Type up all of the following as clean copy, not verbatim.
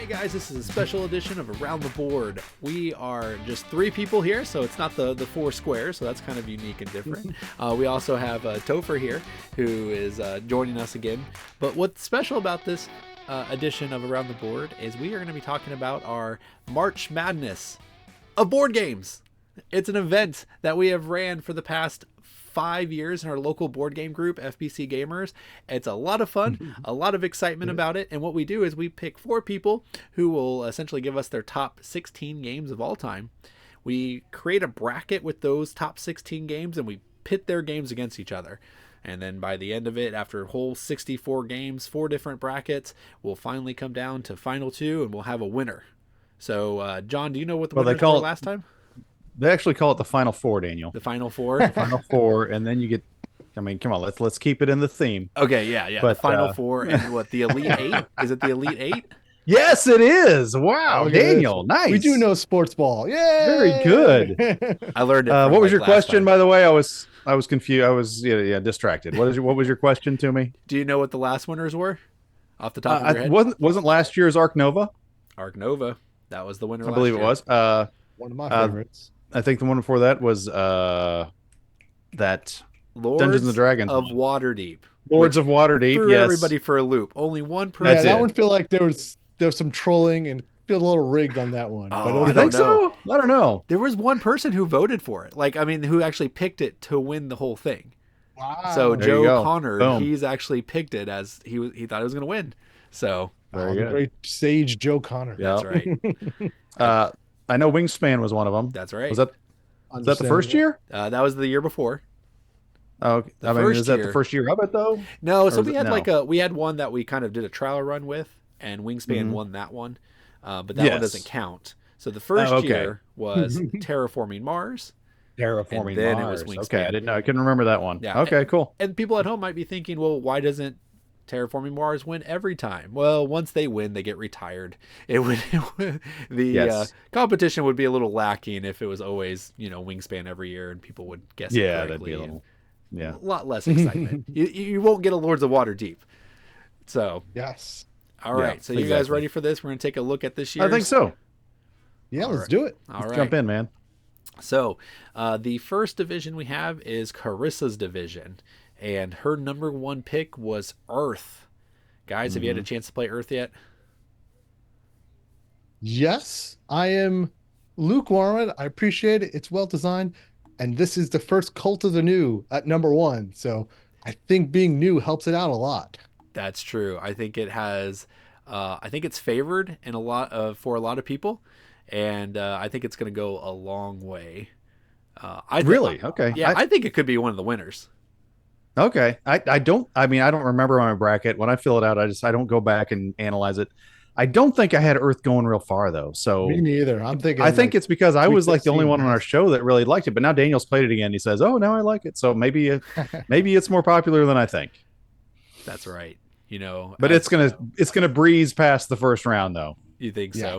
Hey guys, this is a special edition of Around the Board. We are just 3 people here, so it's not the 4 squares, so that's kind of unique and different. We also have Topher here, who is joining us again. But what's special about this edition of Around the Board is we are going to be talking about our March Madness of board games. It's an event that we have ran for the past 5 years in our local board game group, FBC Gamers. It's a lot of fun, a lot of excitement about it. And what we do is we pick 4 people who will essentially give us their top 16 games of all time. We create a bracket with those top 16 games and we pit their games against each other. And then by the end of it, after a whole 64 games, 4 different brackets, we'll finally come down to final 2 and we'll have a winner. So, John, do you know what the winners were last time? They actually call it the Final Four, Daniel. The Final Four? The Final Four, and then you get, I mean, come on, let's keep it in the theme. Okay, yeah. But, the Final Four and what, the Elite 8? Is it the Elite 8? Yes, it is. Wow, Daniel, nice. We do know sports ball. Yay! Very good. I learned it. What was your question, by the way? I was confused. I was distracted. What was your question to me? Do you know what the last winners were? Off the top of your head? Wasn't last year's Arc Nova? Arc Nova. That was the winner. I believe it was. One of my favorites. I think the one before that was that Lords Dungeons and Dragons of Waterdeep. Lords of Waterdeep. Threw yes. everybody for a loop. Only one person. Yeah, that one feel like there was some trolling and feel a little rigged on that one. Oh, I think so. I don't know. There was one person who voted for it. Who actually picked it to win the whole thing. Wow. So There Joe Connor, he's actually picked it as he thought he was going to win. So very good. Great sage Joe Connor. That's right. I know Wingspan was one of them. That's right. Was that the first year? That was the year before. Oh, I mean, is that the first year of it though? No, so we had we had one that we kind of did a trial run with, and Wingspan won that one, but that one doesn't count. So the first year was Terraforming Mars. Terraforming and then Mars. It was Wingspan. Okay, I didn't know. I couldn't remember that one. Yeah. Okay, cool. And people at home might be thinking, well, why doesn't Terraforming Mars win every time? Well, once they win, they get retired. The competition would be a little lacking if it was always, Wingspan every year and people would guess it correctly. That'd be a little, a lot less excitement. you won't get a Lords of Waterdeep. So yes. All right. So you guys ready for this? We're going to take a look at this year. I think so. Yeah, let's do it. All right. Jump in, man. So the first division we have is Carissa's division. And her number 1 pick was Earth. Guys, have you had a chance to play Earth yet? Yes, I am lukewarm. I appreciate it. It's well designed. And this is the first Cult of the New at number 1. So I think being new helps it out a lot. That's true. I think it has, I think it's favored in for a lot of people. And I think it's going to go a long way. Okay. Yeah, I think it could be one of the winners. Okay. I don't remember my bracket. When I fill it out, I don't go back and analyze it. I don't think I had Earth going real far though. So me neither. I think it's because I was the only one on our show that really liked it, but now Daniel's played it again. He says, "Oh, now I like it." So maybe it's more popular than I think. That's right. But it's gonna breeze past the first round though. You think so?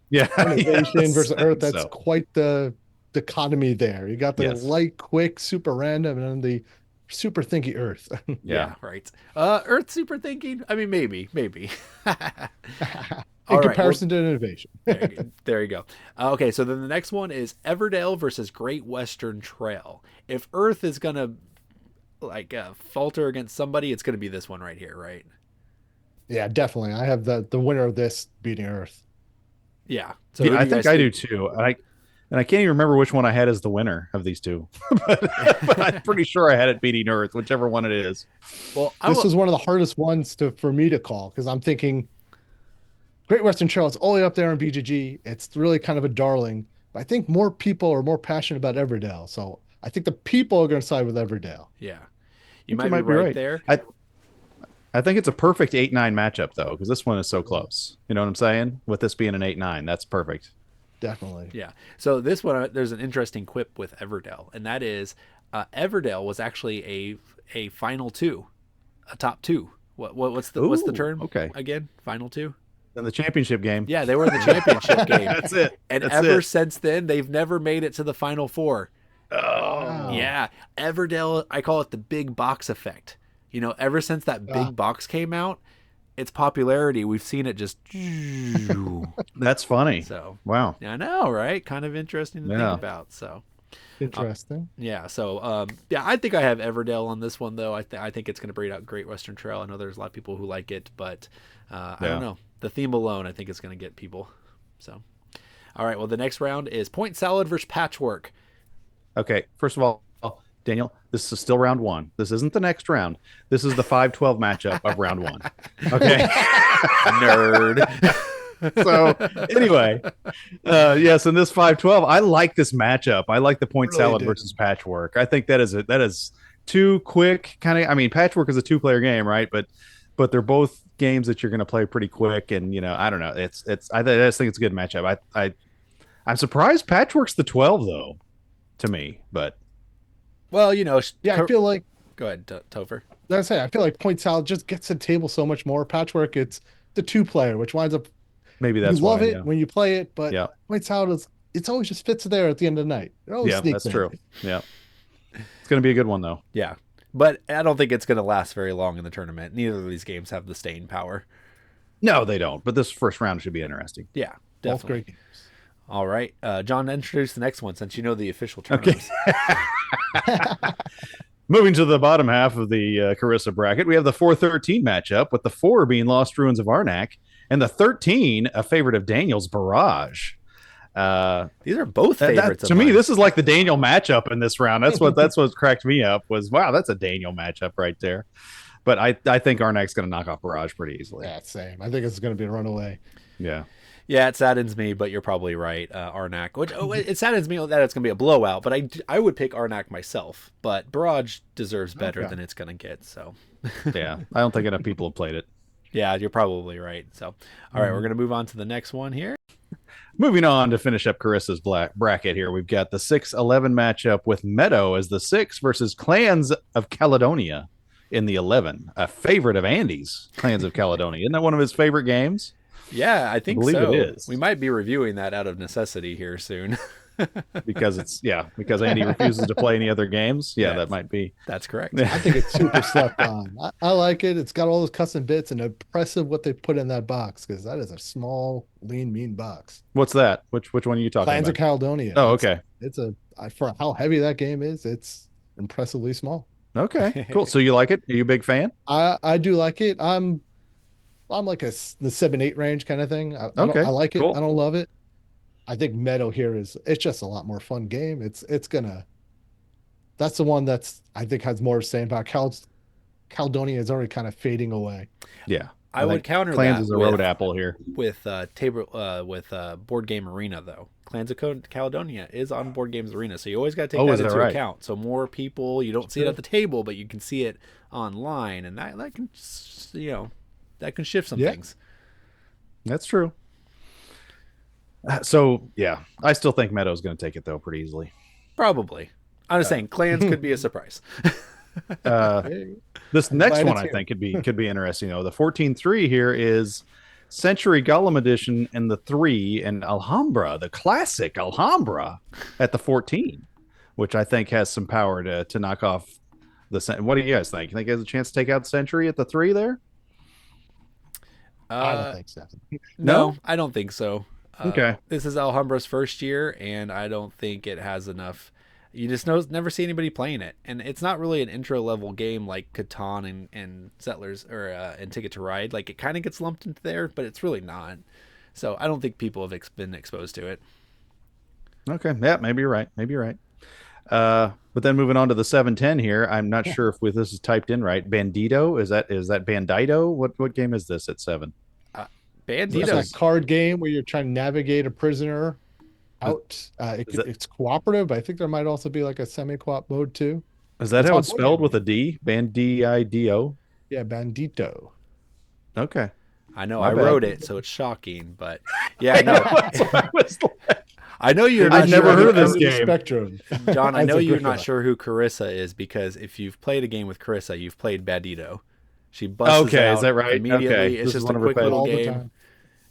Yeah. Innovation versus Earth. That's quite the dichotomy there. You got the light, quick, super random, and then the super thinky Earth. Yeah, right. Earth super thinking? I mean, maybe. In comparison to innovation. There you go. Okay, so then the next one is Everdale versus Great Western Trail. If Earth is going to falter against somebody, it's going to be this one right here, right? Yeah, definitely. I have the winner of this beating Earth. Yeah. So I think I do too. And I can't even remember which one I had as the winner of these two, but I'm pretty sure I had it beating Earth, whichever one it is. Well, this was one of the hardest ones for me to call because I'm thinking Great Western Trail is all the way up there in BGG. It's really kind of a darling, but I think more people are more passionate about Everdale. So I think the people are going to side with Everdale. Yeah, you might be right there. I think it's a perfect 8-9 matchup though, because this one is so close. You know what I'm saying? With this being an 8-9, that's perfect. Definitely. Yeah. So this one, there's an interesting quip with Everdale, and that is Everdale was actually a final 2, a top 2. What's the term? Okay. Again, final 2. In the championship game. Yeah, they were in the championship game. That's it. And since then, they've never made it to the final 4. Oh. Yeah. Everdale, I call it the big box effect. Ever since that big box came out, its popularity, we've seen it just. That's funny. So Wow. I know, right? Kind of interesting to think Yeah. about. So Interesting. yeah, so yeah, I think I have Everdell on this one though. I think it's going to bring out Great Western Trail. I know there's a lot of people who like it, but I don't know. The theme alone, I think, is going to get people. So, all right. Well, the next round is Point Salad versus Patchwork. Okay. First of all, Daniel, this is still round one. This isn't the next round. This is the 5-12 matchup of round one. Okay. Nerd. So anyway, yes, in this 5-12, I like this matchup. I like the Point Salad versus Patchwork. I think that is too quick kind of. I mean, Patchwork is a 2-player game, right? But they're both games that you're going to play pretty quick, and I don't know. I just think it's a good matchup. I'm surprised Patchwork's the 12 though, to me. But well, I feel like. Go ahead, Topher. I feel like Point Salad just gets the table so much more. Patchwork, it's the 2-player, which winds up. Maybe that's you love it when you play it, but yeah. Point Salad it's always just fits there at the end of the night. Yeah, that's true. Yeah, it's going to be a good one though. Yeah, but I don't think it's going to last very long in the tournament. Neither of these games have the staying power. No, they don't. But this first round should be interesting. Yeah, definitely. Both great games. All right, John, introduce the next one since you know the official terms. Okay. Moving to the bottom half of the Carissa bracket, we have the 4-13 matchup, with the 4 being Lost Ruins of Arnak, and the 13 a favorite of Daniel's, Barrage. These are both favorites. To me, this is like the Daniel matchup in this round. That's what cracked me up. Was wow, that's a Daniel matchup right there. But I think Arnak's going to knock off Barrage pretty easily. Yeah, same. I think it's going to be a runaway. Yeah. Yeah, it saddens me, but you're probably right, Arnak. Which it saddens me that it's going to be a blowout, but I would pick Arnak myself. But Barrage deserves better than it's going to get. So yeah, I don't think enough people have played it. Yeah, you're probably right. So, all right, we're going to move on to the next one here. Moving on to finish up Carissa's bracket here, we've got the 6-11 matchup with Meadow as the 6 versus Clans of Caledonia in the 11. A favorite of Andy's, Clans of Caledonia. Isn't that one of his favorite games? Yeah, I think believe so. It is. We might be reviewing that out of necessity here soon. because Andy refuses to play any other games. Yeah, that might be. That's correct. I think it's super slept on. I like it. It's got all those custom bits and impressive what they put in that box, because that is a small, lean, mean box. What's that? Which one are you talking Clans about? of Caledonia. Oh, okay. It's for how heavy that game is, it's impressively small. Okay, cool. So you like it? Are you a big fan? I do like it. I'm like the 7-8 range kind of thing. I like it. Cool. I don't love it. I think Meadow here it's just a lot more fun game. That's the one I think has more to say about. Caledonia is already kind of fading away. Yeah. I would counter Clans that is a road apple here. With Board Game Arena though. Clans of Caledonia is on Board Games Arena, so you always got to take that into account. So more people, you don't see it at the table, but you can see it online, and that can that can shift some things. That's true. So yeah, I still think Meadow's going to take it though pretty easily. Probably. I'm just saying Clans could be a surprise. This next one I think could be interesting though. The 14-3 here is Century Gollum Edition and the 3 and Alhambra, the classic Alhambra at the 14, which I think has some power to knock off the. What do you guys think? You think he has a chance to take out Century at the 3 there? I don't think so. No, I don't think so. Okay. This is Alhambra's first year, and I don't think it has enough. You just never see anybody playing it, and it's not really an intro level game like Catan and Settlers or and Ticket to Ride. Like it kind of gets lumped into there, but it's really not. So I don't think people have been exposed to it. Okay, yeah, maybe you're right. But then moving on to the 7-10 here, I'm not sure if this is typed in right. Bandito, is that Bandito? What game is this at 7? Bandito, it's a card game where you're trying to navigate a prisoner out. It's cooperative, but I think there might also be like a semi-co-op mode too. Is that how it's spelled with a D? Bandido? Yeah, Bandito. Okay. I know I wrote it, so it's shocking, but yeah, no. I know you're not I've never heard of this game. Spectrum. John, I know you're not sure who Carissa is because if you've played a game with Carissa, you've played Bandito. She busts out is that right? immediately. Okay. It's just a quick little game.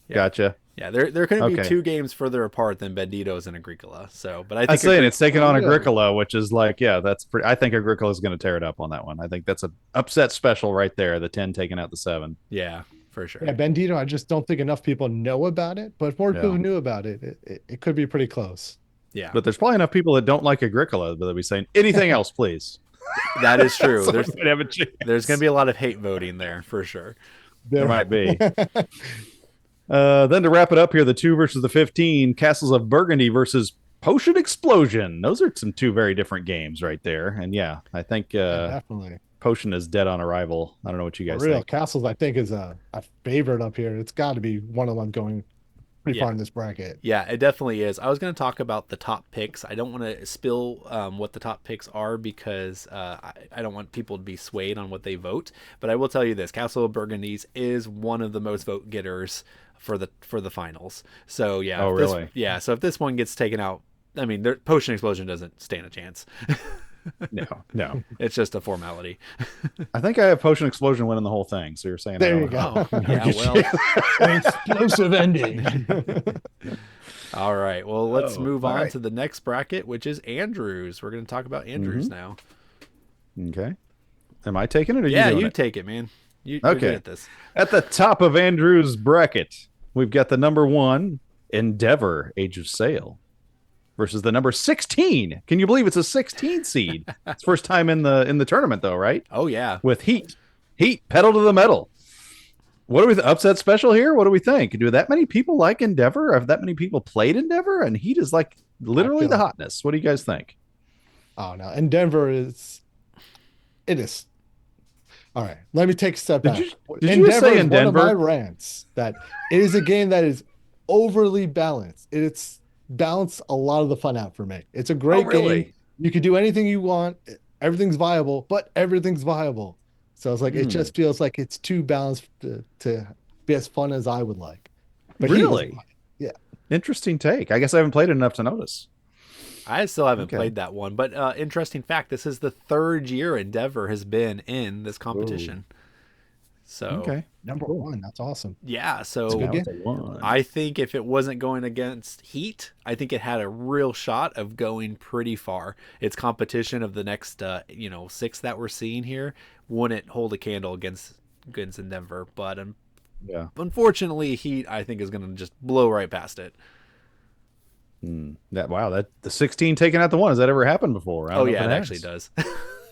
Yeah. Gotcha. Yeah, there couldn't be two games further apart than Banditos and Agricola. So, but I think it's taking on Agricola, which is like, that's pretty. I think Agricola is going to tear it up on that one. I think that's an upset special right there. The 10 taking out the 7. Yeah, for sure. Yeah, Bandito, I just don't think enough people know about it. But if more Yeah. people knew about it, it could be pretty close. Yeah, But there's probably enough people that don't like Agricola that they'll be saying anything else, please. that is true. So there's we might have a chance. there's going to be a lot of hate voting there for sure. There might be. Then to wrap it up here, the 2 versus the 15, Castles of Burgundy versus Potion Explosion. Those are some 2 very different games right there. And yeah, I think definitely. Potion is dead on arrival. I don't know what you guys For real, think. Castles, I think, is a favorite up here. It's got to be one of them going pretty far in this bracket. Yeah, it definitely is. I was going to talk about the top picks. I don't want to spill what the top picks are because I don't want people to be swayed on what they vote. But I will tell you this: Castle of Burgundies is one of the most vote getters for the finals. So yeah. Oh, really? So if this one gets taken out, I mean, Potion Explosion doesn't stand a chance. No. It's just a formality. I think I have Potion Explosion winning the whole thing. So you're saying There I you don't go. Oh, yeah, well. An explosive ending. All right. Well, let's move on right. to the next bracket, which is Andrews. We're going to talk about Andrews now. Okay. Am I taking it or Yeah, you doing you it? take it, man. You're Okay. good at this. At the top of Andrew's bracket, we've got the number 1 Endeavor Age of Sail versus the number 16. Can you believe it's a 16 seed? It's first time in the tournament though, right? Oh, yeah. With Heat pedal to the metal. What do we upset special here? What do we think? Do that many people like Endeavor? Have that many people played Endeavor? And Heat is like literally the hotness. What do you guys think? Oh no, and Denver is. It is. All right, let me take a step back. Did you just say is in one of Denver? my rants that it is a game that is overly balanced. It's balanced a lot of the fun out for me. It's a great game. You can do anything you want. Everything's viable, but everything's viable. So it's like it just feels like it's too balanced to be as fun as I would like. But Really? Yeah. Interesting take. I guess I haven't played it enough to notice. I still haven't played that one, but interesting fact: this is the 3rd year Endeavor has been in this competition. So Number 1, that's awesome. yeah, so I think if it wasn't going against Heat, I think it had a real shot of going pretty far. Its competition of the next 6 that we're seeing here wouldn't hold a candle against Endeavor, but unfortunately Heat I think is going to just blow right past it. That the 16 taking out the 1. Has that ever happened before? Oh yeah, it actually does.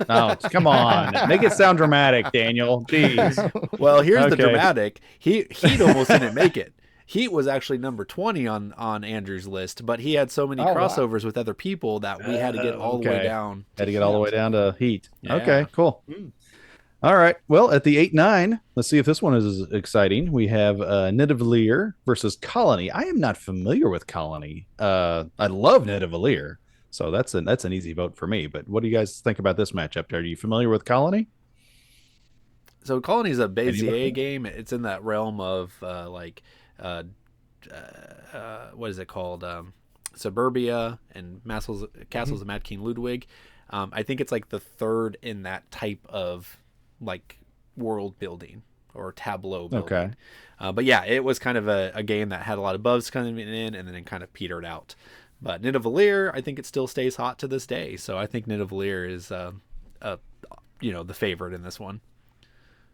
Oh, come on. Make it sound dramatic, Daniel. Jeez. Well, here's the dramatic. Heat almost didn't make it. Heat was actually number 20 on Andrew's list, but he had so many crossovers with other people that we had to get all the way down. Had to get all the way down to Heat. Yeah. Okay, cool. All right. Well, at the 8-9, let's see if this one is as exciting. We have Nidavellir versus Colony. I am not familiar with Colony. I love Nidavellir, so that's an easy vote for me. But what do you guys think about this matchup? Are you familiar with Colony? So Colony is a Bezier game. It's in that realm of what is it called? Suburbia and Castles of Mad King Ludwig. I think it's like the 3rd in that type of like world building or tableau building. Okay. But yeah, it was kind of a game that had a lot of bugs coming in and then it kind of petered out. But Nidavellir, I think it still stays hot to this day. So I think Nidavellir is the favorite in this one.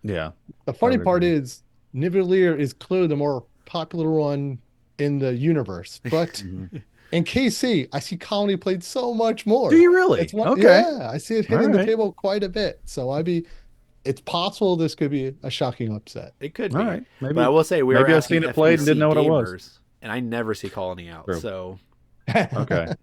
Yeah. The funny part is Nidavellir is clearly the more popular one in the universe, but in KC, I see Colony played so much more. Do you really? Yeah, I see it hitting the table quite a bit. So it's possible this could be a shocking upset. It could be. All right. Maybe, but I will say maybe I've seen it played and didn't know what it was. And I never see Colony out. True. So okay.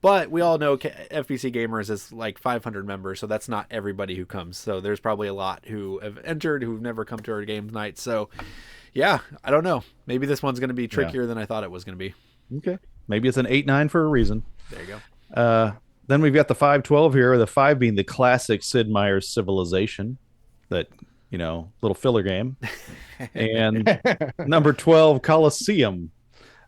But we all know FBC Gamers is like 500 members, so that's not everybody who comes. So there's probably a lot who have entered who've never come to our game night. So yeah, I don't know. Maybe this one's going to be trickier than I thought it was going to be. Okay. Maybe it's an 8-9 for a reason. There you go. Then we've got the 5-12 here, the 5 being the classic Sid Meier's Civilization, that, little filler game. And number 12, Colosseum.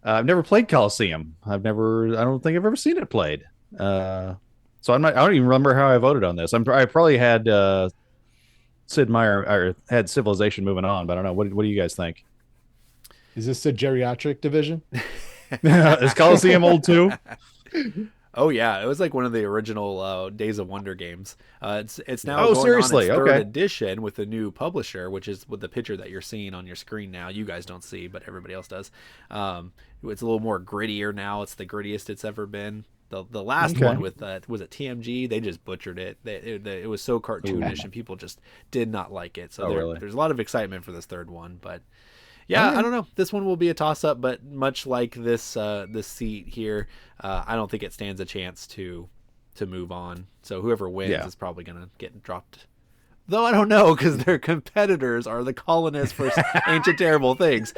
I've never played Colosseum. I don't think I've ever seen it played. So I don't even remember how I voted on this. I probably had Sid Meier or had Civilization moving on, but I don't know. What do you guys think? Is this the geriatric division? Is Colosseum old too? Oh yeah, it was like one of the original Days of Wonder games. It's now Oh, going seriously? on its third Okay. edition with the new publisher, which is with the picture that you're seeing on your screen now. You guys don't see, but everybody else does. It's a little more grittier now. It's the grittiest it's ever been. The last Okay. one with was it TMG? They just butchered it. It was so cartoonish, and people just did not like it. So really? there's a lot of excitement for this third one, but. Yeah, Okay. I don't know. This one will be a toss-up, but much like this seat here, I don't think it stands a chance to move on. So whoever wins is probably going to get dropped. Though I don't know, because their competitors are the Colonists versus Ancient Terrible Things,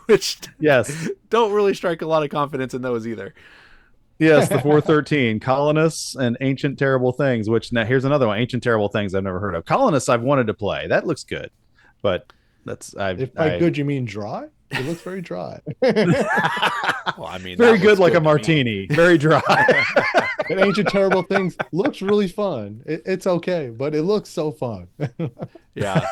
which Yes. don't really strike a lot of confidence in those either. Yes, the 413 colonists and ancient terrible things. Which now here's another one: ancient terrible things I've never heard of. Colonists I've wanted to play. That looks good, but that's If by good you mean dry, it looks very dry. Well, I mean, very that good, looks like a to me. martini. Very dry. And Ancient Terrible Things looks really fun. It's okay, but it looks so fun. Yeah,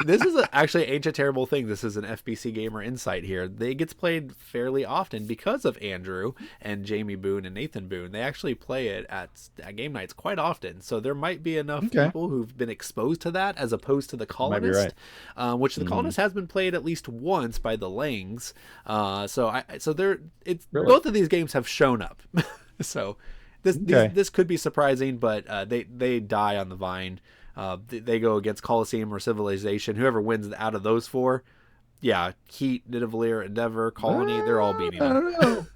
this is actually Ancient Terrible Thing. This is an FBC Gamer insight here. It gets played fairly often because of Andrew and Jamie Boone and Nathan Boone. They actually play it at game nights quite often. So there might be enough people who've been exposed to that as opposed to the Colonist, which the Colonist has been played at least once by the Langs. Both of these games have shown up. So this could be surprising, but they die on the vine. They go against Colosseum or Civilization. Whoever wins out of those four, Heat, Nidavellir, Endeavor, Colony, they're all beating them. I don't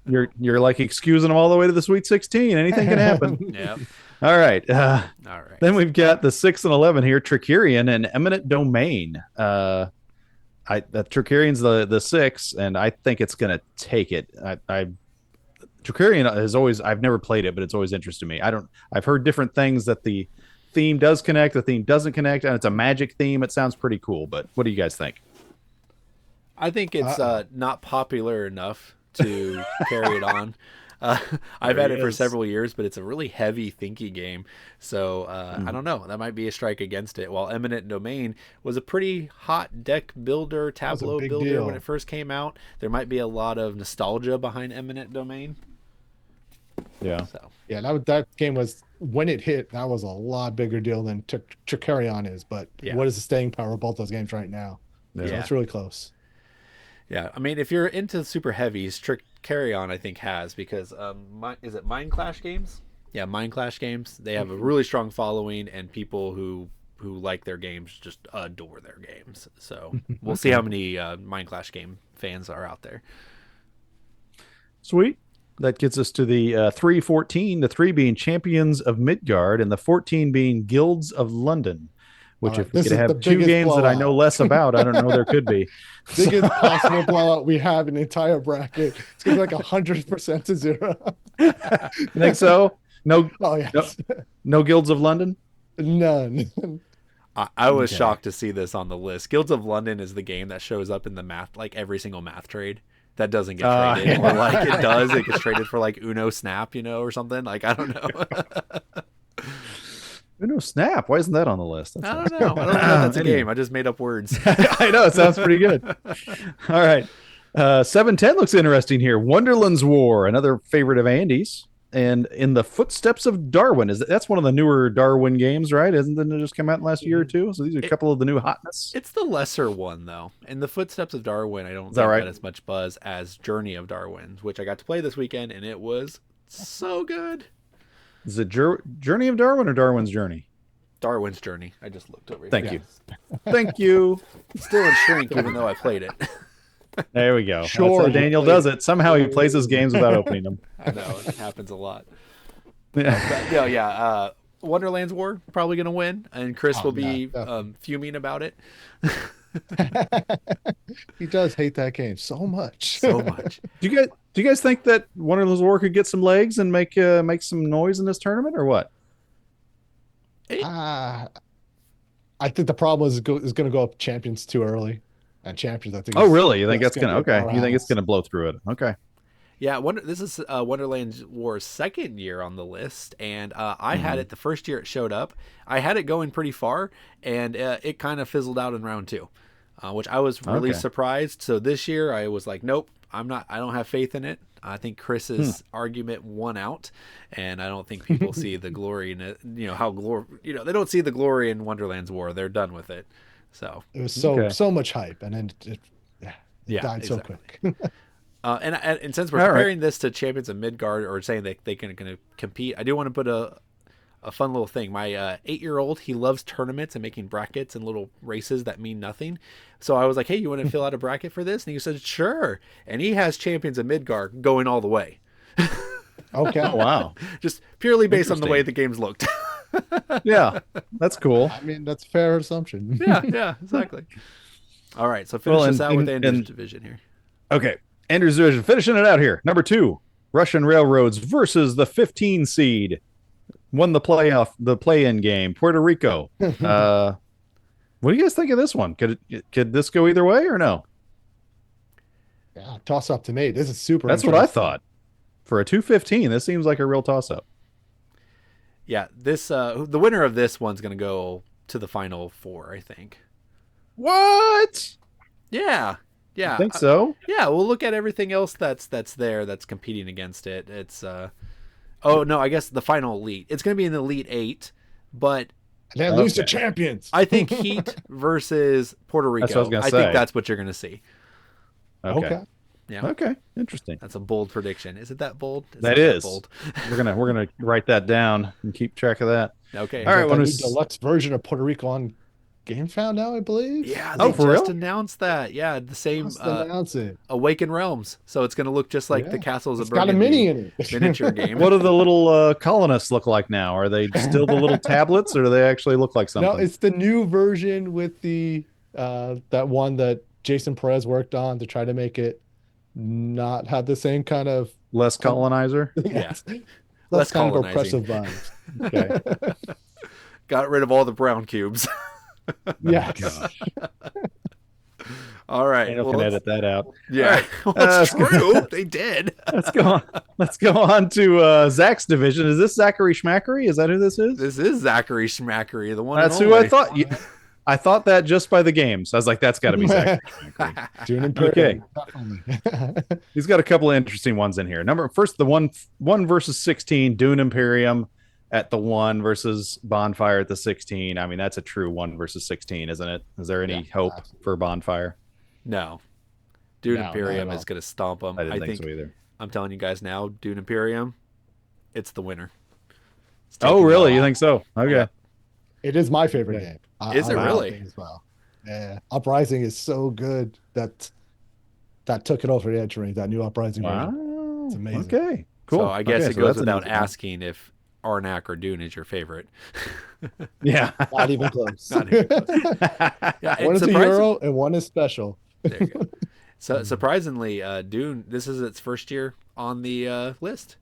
know. You're like excusing them all the way to the Sweet 16. Anything can happen. Yeah. All right. All right. Then we've got the 6 and 11 here: Tricerion and Eminent Domain. The Tricerian's the 6, and I think it's going to take it. Tricerion is always, I've never played it, but it's always interested me. I've heard different things that the theme does connect, the theme doesn't connect, and it's a magic theme. It sounds pretty cool, but what do you guys think? I think it's not popular enough to carry it on. I've had it for several years, but it's a really heavy, thinky game. So I don't know. That might be a strike against it. While Eminent Domain was a pretty hot deck builder, tableau builder when it first came out, there might be a lot of nostalgia behind Eminent Domain. Yeah. So Yeah, that game was, when it hit, that was a lot bigger deal than Tricerion is. But what is the staying power of both those games right now? Yeah. So it's really close. Yeah, I mean, if you're into super heavies, Tricerion I think has, because is it Mind Clash Games? Yeah, Mind Clash Games. They have a really strong following, and people who like their games just adore their games. So we'll see how many Mind Clash game fans are out there. Sweet. That gets us to the 3-14, the 3 being Champions of Midgard and the 14 being Guilds of London, which if we could have 2 games that I know less about, I don't know there could be. Biggest possible blowout we have in the entire bracket. It's going to be like 100% to 0. You think so? No. Oh, yes. No Guilds of London? None. I was shocked to see this on the list. Guilds of London is the game that shows up in the math, like every single math trade. That doesn't get traded, or like it does. It gets traded for like Uno Snap, or something. Like I don't know. Uno Snap. Why isn't that on the list? I don't know. I don't know if that's a game. I just made up words. I know it sounds pretty good. All right, 7-10 looks interesting here. Wonderland's War, another favorite of Andy's, and In the Footsteps of Darwin. That's one of the newer Darwin games, right? Isn't it just come out in the last year or two? So these are a couple of the new hotness. It's the lesser one though. In the Footsteps of Darwin, I don't think got as much buzz as Journey of Darwin, which I got to play this weekend, and it was so good. Is it Journey of Darwin or Darwin's Journey? Darwin's Journey. I just looked over here. Thank you. Thank you. Still in shrink, even though I played it. There we go. Sure, that's how Daniel does it. Somehow he plays his games without opening them. I know, it happens a lot. Yeah. Wonderland's War probably going to win, and Chris will be fuming about it. He does hate that game so much. So much. Do you guys think that Wonderland's War could get some legs and make some noise in this tournament, or what? I think the problem is going to go up Champions too early, and Champions I think. Oh, really? You think that's gonna okay? You think it's gonna blow through it? Okay. Yeah, this is Wonderland War's second year on the list, and I had it the first year it showed up. I had it going pretty far, and it kind of fizzled out in round 2, which I was really surprised. So this year I was like, nope, I don't have faith in it. I think Chris's argument won out, and I don't think people see the glory in it. They don't see the glory in Wonderland's War. They're done with it. So it was so much hype, and then it died so quick. And since we're comparing this to Champions of Midgard, or saying that they can compete, I do want to put a fun little thing. My 8-year-old, he loves tournaments and making brackets and little races that mean nothing. So I was like, hey, you want to fill out a bracket for this? And he said, sure. And he has Champions of Midgard going all the way. Okay. Oh, wow. Just purely based on the way the games looked. Yeah, that's cool. I mean, that's a fair assumption. Yeah, exactly. All right, so finish us out with Andrew's division here. Okay, Andrew's division, finishing it out here. Number 2, Russian Railroads versus the 15 seed. Won the play-in game, Puerto Rico. What do you guys think of this one? Could this go either way or no? Yeah, toss up to me. This is super. That's what I thought. For a 215, this seems like a real toss-up. Yeah, this the winner of this one's going to go to the final 4, I think. What? Yeah. I think so. Yeah, we'll look at everything else that's there that's competing against it. It's oh no, I guess the final elite. It's going to be in the Elite 8, but they lose to champions. I think Heat versus Puerto Rico. That's what I was gonna say. Think that's what you're going to see. Okay. Yeah. Okay. Interesting. That's a bold prediction. Is it that bold? That is. Bold. We're gonna write that down and keep track of that. Okay. All right. Well, deluxe version of Puerto Rico on GameFound now, I believe. Yeah. They just announced that. Yeah. The same. Announce it. Awakened Realms. So it's going to look just like the Castles of Burgundy. Got a mini in it. Miniature game. What do the little colonists look like now? Are they still the little tablets, or do they actually look like something? No, it's the new version with the that one that Jason Perez worked on to try to make it not have the same kind of less colonizer. Yeah. Less kind of oppressive vibes. Okay. Got rid of all the brown cubes. Yeah. All right. Daniel can edit that out. Yeah. Well, it's true. They did. Let's go on to Zach's division. Is this Zachary Schmackery? Is that who this is? This is Zachary Schmackery, the one. That's who I thought. I thought that just by the games. I was like, that's got to be Zachary Schmackery. Okay. He's got a couple of interesting ones in here. First, the 1 versus 16, Dune Imperium at the 1 versus Bonfire at the 16. I mean, that's a true 1 versus 16, isn't it? Is there any hope for Bonfire? No. Dune Imperium is going to stomp them. I didn't think so either. I'm telling you guys now, Dune Imperium, it's the winner. Oh, really? You think so? Okay. Yeah. It is my favorite game. Is it really? As well. Yeah. Uprising is so good that took it over the edge for me, that new Uprising version. It's amazing. Okay. Cool. So I guess it goes without asking if Arnak or Dune is your favorite. Yeah. Not even close. Not even close. Yeah, one is a Euro and one is special. There you go. So surprisingly, Dune, this is its first year on the list,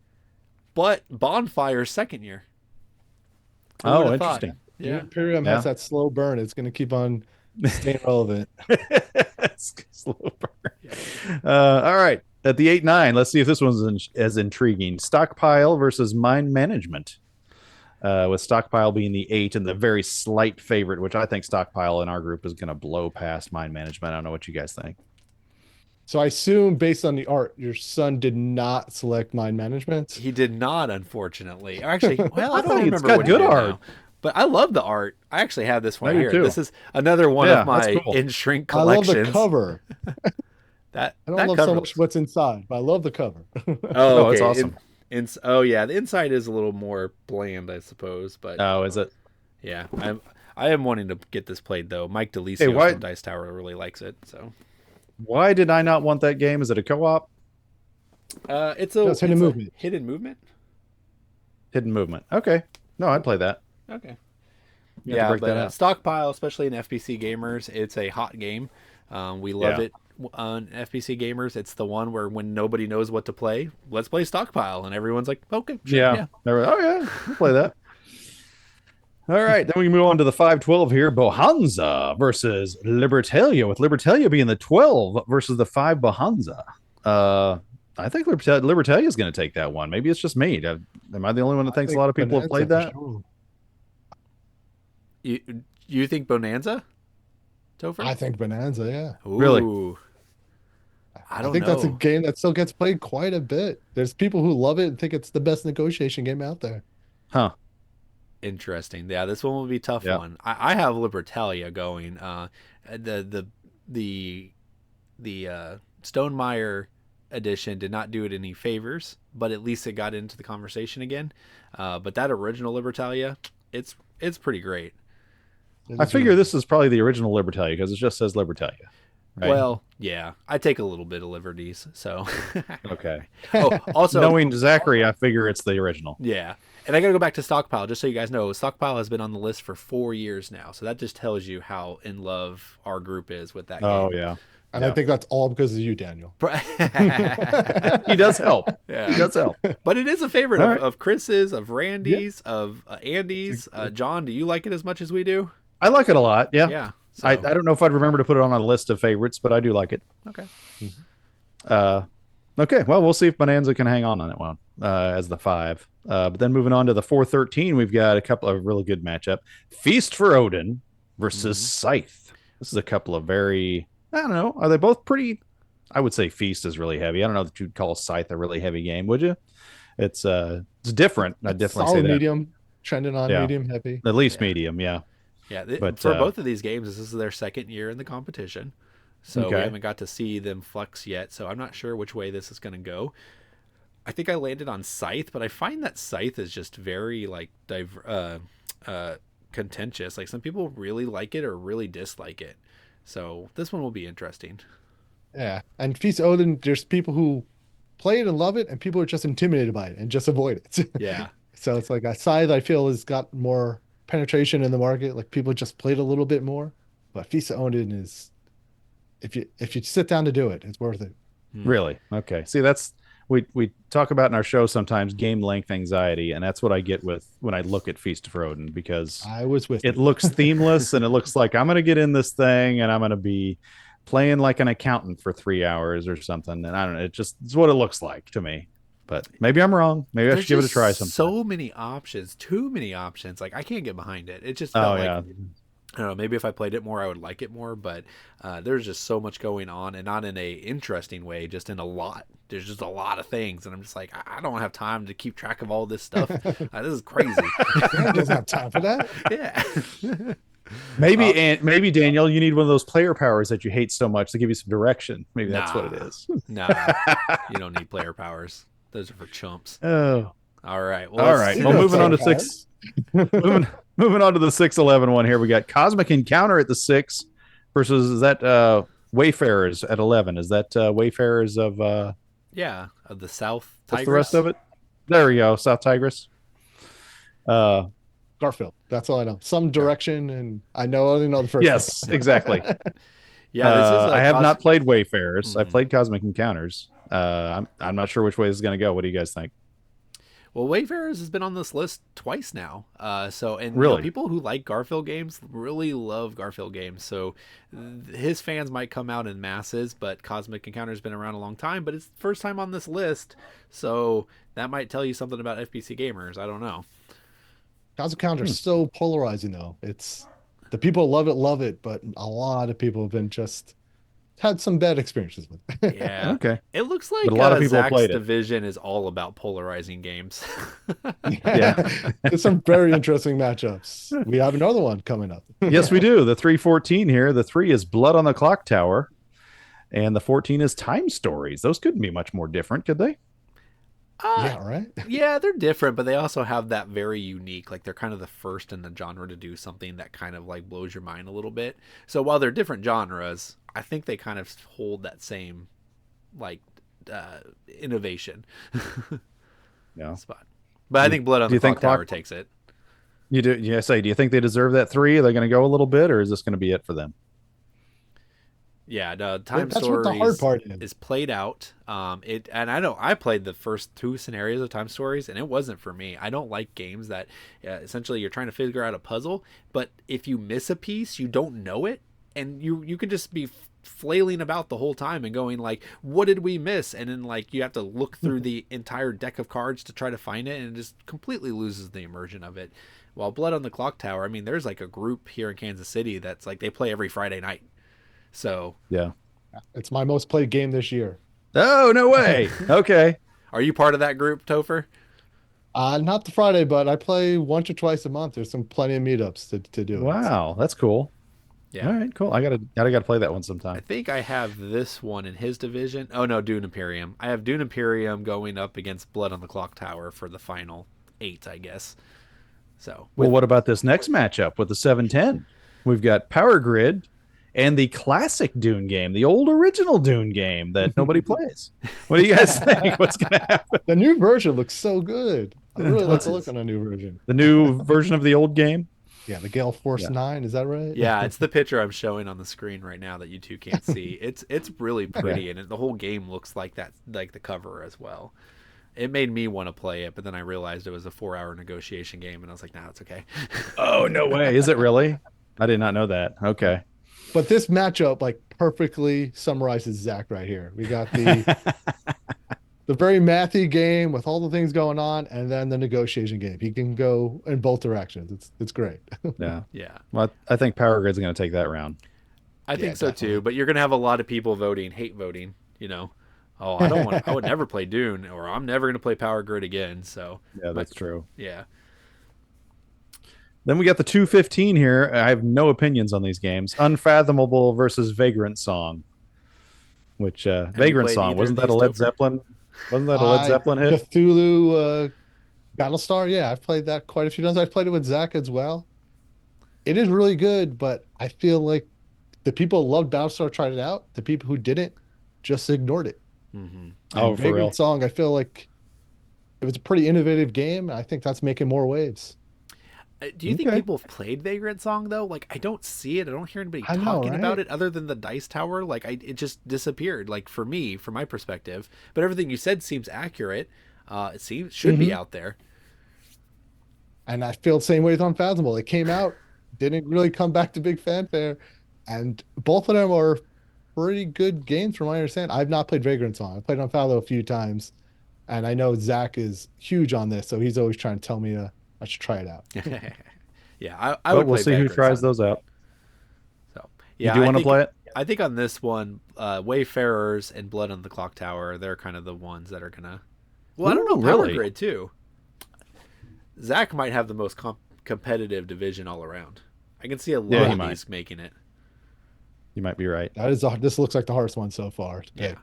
but Bonfire's second year. Oh, interesting. Yeah. Imperium has that slow burn. It's going to keep on staying relevant. Slow burn. Yeah. All right. At the 8-9, let's see if this one's as intriguing. Stockpile versus Mind Management. With Stockpile being the 8 and the very slight favorite, which I think Stockpile in our group is going to blow past Mind Management. I don't know what you guys think. So I assume, based on the art, your son did not select Mind Management. He did not, unfortunately. Actually, well, I don't remember. It's got what good he did art. Now. But I love the art. I actually have this one here. Too. This is another one of my in shrink collections. I love the cover. I don't love so much what's inside, but I love the cover. Oh, okay. It's awesome. The inside is a little more bland, I suppose. But is it? Yeah, I am wanting to get this played though. Mike DeLisio from Dice Tower really likes it. So why did I not want that game? Is it a co-op? It's hidden movement. Hidden movement. Hidden movement. Okay. No, I'd play that. Okay. Yeah, but Stockpile, especially in FPC gamers, it's a hot game. We love it on FPC gamers. It's the one where when nobody knows what to play, let's play Stockpile, and everyone's like, okay, sure, yeah. We'll play that. All right, then we can move on to the 5-12 here. Bohanza versus Libertalia, with Libertalia being the 12 versus the 5 Bohanza. I think Libertalia is going to take that one. Maybe it's just me. Am I the only one that thinks a lot of people have played that? Sure. You think Bonanza, Topher? I think Bonanza, yeah. Ooh. Really? I I don't think that's a know. game that still gets played quite a bit. There's people who love it and think it's the best negotiation game out there. Huh. Interesting. Yeah, this one will be a tough Yeah. one. I have Libertalia going. The the Stonemeyer edition did not do it any favors, but at least it got into the conversation again. But that original Libertalia, it's pretty great. It I is figure really this is probably the original Libertalia because it just says Libertalia, right? Well, yeah, I take a little bit of liberties. So, Okay. oh, also, Knowing Zachary, I figure it's the original. yeah, and I gotta go back to Stockpile just so you guys know. Stockpile has been on the list for 4 years now, so that just tells you how in love our group is with that Oh game. yeah. And I think that's all because of you, Daniel. He does help. Yeah. He does help. But it is a favorite All of, right. of Chris's, of Randy's, of Andy's. John, do you like it as much as we do? I like it a lot. Yeah. Yeah. So, I don't know if I'd remember to put it on a list of favorites, but I do like it. okay. Okay. Well, we'll see if Bonanza can hang on it one as the 5. But then moving on to the 413, we've got a couple of really good matchup. Feast for Odin versus Scythe. This is a couple of very, I don't know, are they both pretty? I would say Feast is really heavy. I don't know that you'd call Scythe a really heavy game, would you? It's different. I'd definitely say Solid that. medium, trending on Yeah. medium heavy. At least Yeah. medium, yeah. Yeah. But, For both of these games, this is their second year in the competition. So we Okay. haven't got to see them flex yet. So I'm not sure which way this is going to go. I think I landed on Scythe, but I find that Scythe is just very like contentious. Like some people really like it or really dislike it. So this one will be interesting. Yeah. And Feast Odin, there's people who play it and love it, and people are just intimidated by it and just avoid it. Yeah. So it's like a Scythe, I feel, has got more penetration in the market. Like people just played a little bit more. But Feast Odin is, if you sit down to do it, it's worth it. Really? Okay. See, that's we talk about in our show sometimes game length anxiety, and that's what I get with when I look at Feast for Odin because I was with it you. looks themeless and it looks like I'm gonna get in this thing and I'm gonna be playing like an accountant for 3 hours or something. And I don't know, it's what it looks like to me. But maybe I'm wrong. Maybe I There's should give it a just try sometime. so many options, too many options. Like I can't get behind it. It just felt Oh like yeah. I don't know. Maybe if I played it more, I would like it more. But there's just so much going on, and not in a interesting way. Just in a lot. There's just a lot of things, and I'm just like, I don't have time to keep track of all this stuff. This is crazy. Dan doesn't have time for that. Yeah. Maybe Daniel, you need one of those player powers that you hate so much to give you some direction. Maybe that's what it Nah. is. Nah, you don't need player powers. Those are for chumps. Oh. All right. All let's right. see. Well, moving on to Player 6. moving on to the 611 one here. We got Cosmic Encounter at the 6 versus is that Wayfarers at 11. Is that Wayfarers of Yeah, of the South what's Tigris. the rest of it? There we go. South Tigris. Garfield. That's all I know. Some direction, and I only know the first. Yes, one. exactly. Yeah, this is. I have not played Wayfarers. I Mhm. played Cosmic Encounters. I'm not sure which way this is going to go. What do you guys think? Well, Wayfarers has been on this list twice now. And Really? people who like Garfield games really love Garfield games. So his fans might come out in masses, but Cosmic Encounter's been around a long time, but it's the first time on this list. So that might tell you something about FPC gamers. I don't know. Cosmic Counter is so polarizing, though. It's the people love it, but a lot of people have been just had some bad experiences with it. Yeah. Okay. It looks like But a lot of people have Zach's played it. division is all about polarizing games. Yeah. There's some very interesting matchups. We have another one coming up. Yes, we do. The 314 here. The 3 is Blood on the Clock Tower, and the 14 is Time Stories. Those couldn't be much more different, could they? Yeah, right. Yeah, they're different, but they also have that very unique, like they're kind of the first in the genre to do something that kind of like blows your mind a little bit. So while they're different genres, I think they kind of hold that same like innovation Yeah. spot. But I think Blood on Do the you think Clock Tower Clock- takes it. You do? Yes, I. Do you think they deserve that 3? Are they going to go a little bit, or is this going to be it for them? Yeah, the Time That's Stories what the hard part is. is played out. And I know I played the first 2 scenarios of Time Stories, and it wasn't for me. I don't like games that essentially you're trying to figure out a puzzle, but if you miss a piece, you don't know it, and you could just be flailing about the whole time and going like, what did we miss? And then like you have to look through the entire deck of cards to try to find it, and it just completely loses the immersion of it. While Blood on the Clock Tower, I mean, there's like a group here in Kansas City that's like they play every Friday night. So Yeah. It's my most played game this year. Oh, no way. Okay. Are you part of that group, Topher? Not the Friday, but I play once or twice a month. There's some plenty of meetups to do it. So. Wow, that's cool. All Yeah. right, cool. I gotta play that one I sometime. think I have this one in his division. Oh no, Dune Imperium. I have Dune Imperium going up against Blood on the Clock Tower for the final 8, I guess. So Well, with what about this next matchup with the 710? We've got Power Grid and the classic Dune game, the old original Dune game that nobody plays. What do you guys think? What's gonna happen? The new version looks so good. I really like What's the it? look on the new version. The new version of the old game? Yeah, the Gale Force Yeah. 9, is that right? Yeah, it's the picture I'm showing on the screen right now that you two can't see. It's really pretty, Yeah. and the whole game looks like that, like the cover as well. It made me want to play it, but then I realized it was a 4-hour negotiation game, and I was like, nah, it's okay. Oh, no way. Is it really? I did not know that. Okay. But this matchup like perfectly summarizes Zach right here. We got the very mathy game with all the things going on, and then the negotiation game. He can go in both directions. It's great. Yeah. Yeah, Well, I think Power Grid's going to take that round. I Yeah, think so definitely. too. But you're gonna have a lot of people voting, hate voting. You know, oh, I don't want. I would never play Dune, or I'm never gonna play Power Grid again. So, Yeah, but that's true. yeah, Then we got the 215 here. I have no opinions on these games. Unfathomable versus Vagrant Song, which you Vagrant played Song, either of wasn't that a these, Led Topher? Zeppelin? Wasn't that a Led Zeppelin hit? Cthulhu Battlestar. Yeah, I've played that quite a few times. I've played it with Zach as well. It is really good, but I feel like the people who loved Battlestar tried it out. The people who didn't just ignored it. Mm-hmm. Oh, And for Vagrant real. Song, I feel like it was a pretty innovative game. And I think that's making more waves. Do you think Okay. people have played Vagrant Song though? Like, I don't see it. I don't hear anybody I know, talking about right? it other than the Dice Tower. Like, it just disappeared. Like for me, from my perspective. But everything you said seems accurate. It seems should be Mhm. out there. And I feel the same way with Unfathomable. It came out, didn't really come back to big fanfare, and both of them are pretty good games from my understanding. I've not played Vagrant Song. I played Unfathomable a few times, and I know Zach is huge on this, so he's always trying to tell me I should try it out. Yeah, I But would we'll play see who Vagrant tries Song. those out. So You yeah, do want to play it? I think on this one, Wayfarers and Blood on the Clock Tower, they're kind of the ones that are gonna. Well, I don't know, Ooh, Power really? Grid too. Zach might have the most competitive division all around. I can see a Yeah, lot he of might. these making it. You might be right. This looks like the hardest one so far to Yeah, pick.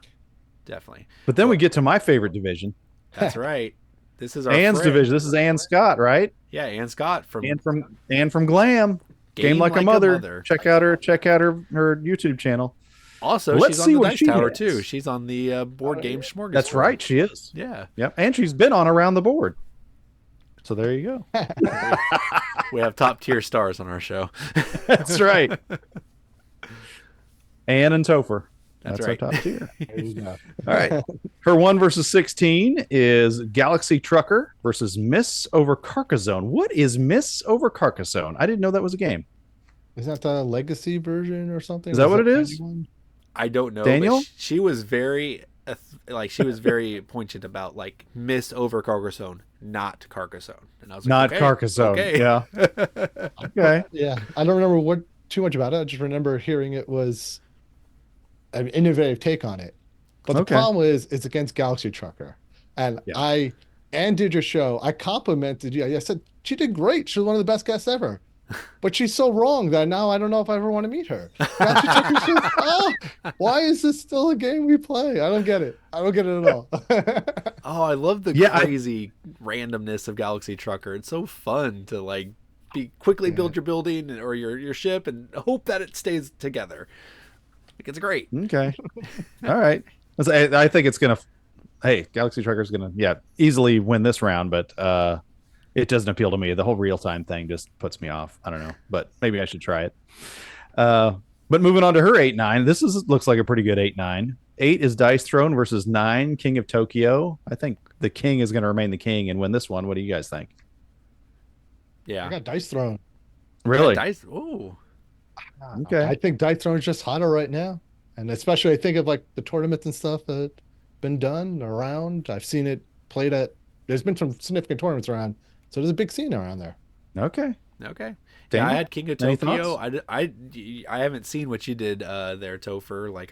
definitely. But then we Well, get to my favorite division, that's right. This is our Anne's friend. division. This is Ann Scott, right? Yeah, Ann Scott from Ann from Glam. Game like a mother. Check out her YouTube channel. Also, Well, let's she's on see the what Dice she Tower has. too. She's on the board game Smorgasbord. That's right, she is. Yeah, Yep, and she's been on Around the Board. So there you go. we have top tier stars on our show. That's right. Ann and Topher. That's That's right. our top tier. There you go. All right. Her 1 versus 16 is Galaxy Trucker versus Miss over Carcassonne. What is Miss over Carcassonne? I didn't know that was a game. Isn't that the legacy version or something? Is that Or what it the is? new one? I don't know. Daniel? But she was very she was very poignant about like Miss over Carcassonne, not Carcassonne, and I was like, Not okay, Carcassonne. Okay. Yeah. Okay. Yeah, I don't remember what too much about it. I just remember hearing it was an innovative take on it. But the Okay. problem is it's against Galaxy Trucker. And Yeah. Anne did your show. I complimented you. I said, she did great. She was one of the best guests ever. But she's so wrong that now I don't know if I ever want to meet her. Galaxy Trucker says, oh, why is this still a game we play? I don't get it. I don't get it at all. Oh, I love the Yeah, crazy randomness of Galaxy Trucker. It's so fun to like quickly build your building or your ship and hope that it stays together. Like it's great. Okay. All right. I think it's gonna. Hey, Galaxy Trucker's gonna easily win this round, but it doesn't appeal to me. The whole real time thing just puts me off. I don't know, but maybe I should try it. But moving on to her 8-9. This looks like a pretty good 8-9. 8 is Dice Throne versus 9 King of Tokyo. I think the king is going to remain the king and win this one. What do you guys think? Yeah. I got Dice Throne. Really? Dice. Ooh. Okay. I think Dice Throne is just hotter right now. And especially I think of like the tournaments and stuff that been done around. I've seen it played at there's been some significant tournaments around. So there's a big scene around there. Okay. Okay. Daniel, Yeah, I had King of any Tokyo. thoughts? I haven't seen what you did there, Topher. Like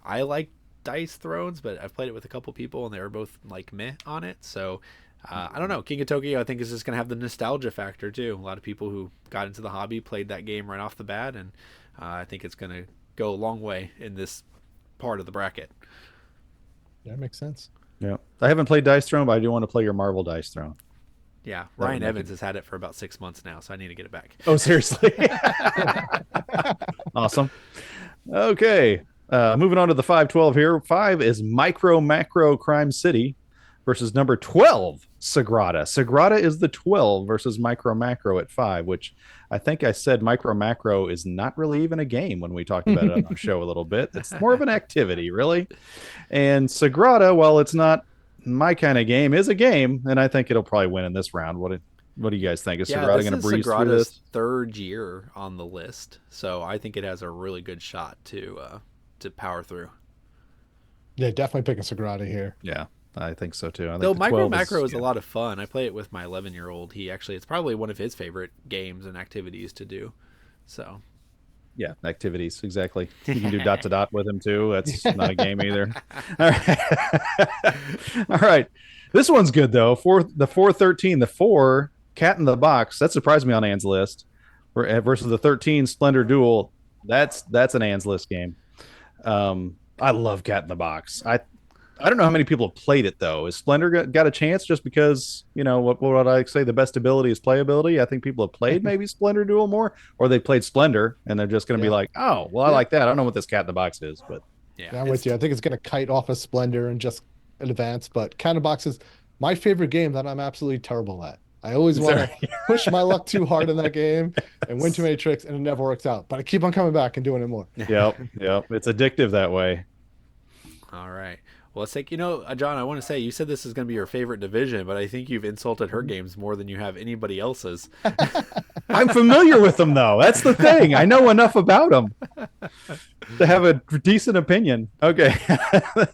I like Dice Thrones, but I've played it with a couple people and they were both like meh on it. So I don't know. King of Tokyo, I think is just gonna have the nostalgia factor too. A lot of people who got into the hobby played that game right off the bat, and I think it's gonna go a long way in this part of the bracket. Yeah, makes sense. Yeah, I haven't played Dice Throne, but I do want to play your Marvel Dice Throne. Yeah, That would Ryan make Evans it. has had it for about 6 months now, so I need to get it back. Oh, seriously? Awesome. Okay. Moving on to the 512 here. 5 is Micro Macro Crime City versus number 12, Sagrada. Sagrada is the 12 versus Micro Macro at 5, which I think I said Micro Macro is not really even a game when we talked about it on our show a little bit. It's more of an activity, really. And Sagrada, while it's not my kind of game, is a game, and I think it'll probably win in this round. What do you guys think? Is Yeah, Sagrada this going to is breeze through Sagrada's this? third year on the list, so I think it has a really good shot to power through. Yeah, definitely picking Sagrada here. Yeah, I think so too. I think Though the Micro 12 Macro is a yeah. lot of fun. I play it with my 11-year-old. It's probably one of his favorite games and activities to do. So Yeah, activities exactly. You can do dot to dot with him too. That's not a game either. All right, all right. This one's good though. The 413, the 4 Cat in the Box. That surprised me on Ann's list. Versus the 13 Splendor Duel. That's an Ann's list game. I love Cat in the Box. I don't know how many people have played it though. Is Splendor got a chance just because, what would I say, the best ability is playability? I think people have played maybe Splendor Duel more, or they played Splendor and they're just going to be like, oh, well, I like that. I don't know what this Cat in the Box is, but yeah, I'm with you. I think it's going to kite off of Splendor and just advance. But Candlebox is my favorite game that I'm absolutely terrible at. I always want to push my luck too hard in that game and win too many tricks, and it never works out. But I keep on coming back and doing it more. Yep. It's addictive that way. All right. Well, let's take, John, I want to say, you said this is going to be your favorite division, but I think you've insulted her games more than you have anybody else's. I'm familiar with them, though. That's the thing. I know enough about them to have a decent opinion. Okay,